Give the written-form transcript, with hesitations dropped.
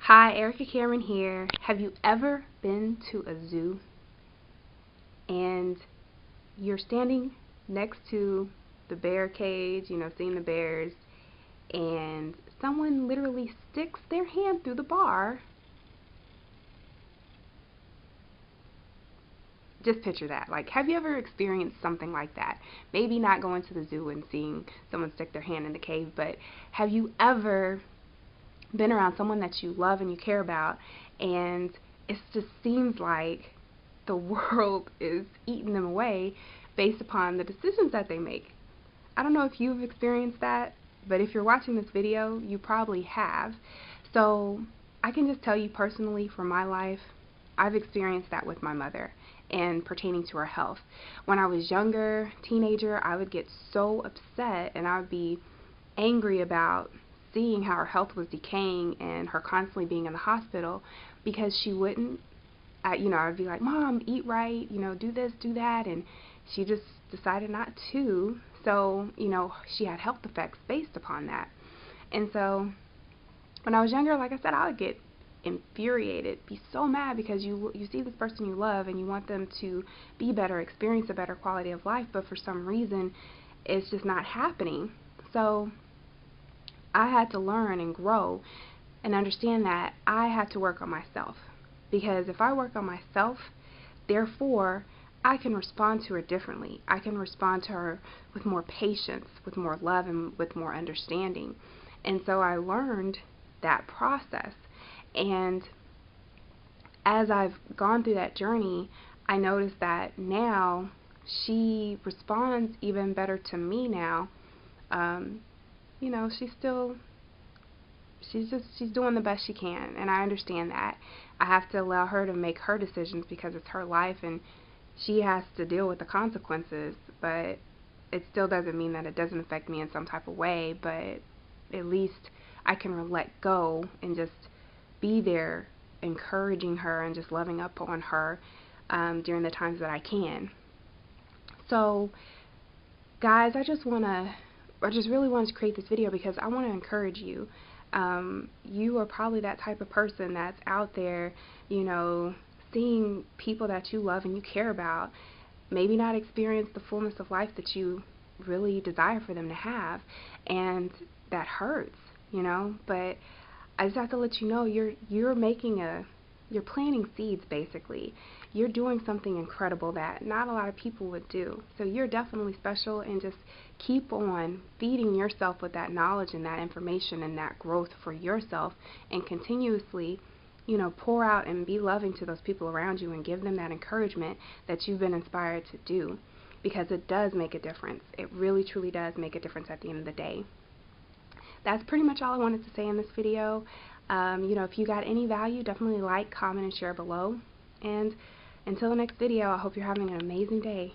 Hi, Erica Cameron here. Have you ever been to a zoo and you're standing next to the bear cage, seeing the bears, and someone literally sticks their hand through the bar? Just picture that. Like, have you ever experienced something like that? Maybe not going to the zoo and seeing someone stick their hand in the cave, but have you ever been around someone that you love and you care about, and it just seems like the world is eating them away based upon the decisions that they make? I don't know if you've experienced that, but if you're watching this video, you probably have. So I can just tell you personally from my life, I've experienced that with my mother and pertaining to her health. When I was younger, teenager, I would get so upset and I would be angry about seeing how her health was decaying and her constantly being in the hospital because she wouldn't, I'd be like, Mom, eat right, do this, do that, and she just decided not to. So, she had health effects based upon that. And so, when I was younger, like I said, I would get infuriated, be so mad because you see this person you love and you want them to be better, experience a better quality of life, but for some reason, it's just not happening. So, I had to learn and grow and understand that I had to work on myself. Because if I work on myself, therefore, I can respond to her differently. I can respond to her with more patience, with more love, and with more understanding. And so I learned that process. And as I've gone through that journey, I noticed that now she responds even better to me now. She's still she's doing the best she can, and I understand that. I have to allow her to make her decisions because it's her life and she has to deal with the consequences, but it still doesn't mean that it doesn't affect me in some type of way, but at least I can let go and just be there encouraging her and just loving up on her during the times that I can. So guys, I just really wanted to create this video because I want to encourage you. You are probably that type of person that's out there, seeing people that you love and you care about maybe not experience the fullness of life that you really desire for them to have, and that hurts, but I just have to let you know you're planting seeds basically. You're doing something incredible that not a lot of people would do. So you're definitely special, and just keep on feeding yourself with that knowledge and that information and that growth for yourself, and continuously, pour out and be loving to those people around you and give them that encouragement that you've been inspired to do, because it does make a difference. It really truly does make a difference at the end of the day. That's pretty much all I wanted to say in this video. If you got any value, definitely like, comment, and share below. And until the next video, I hope you're having an amazing day.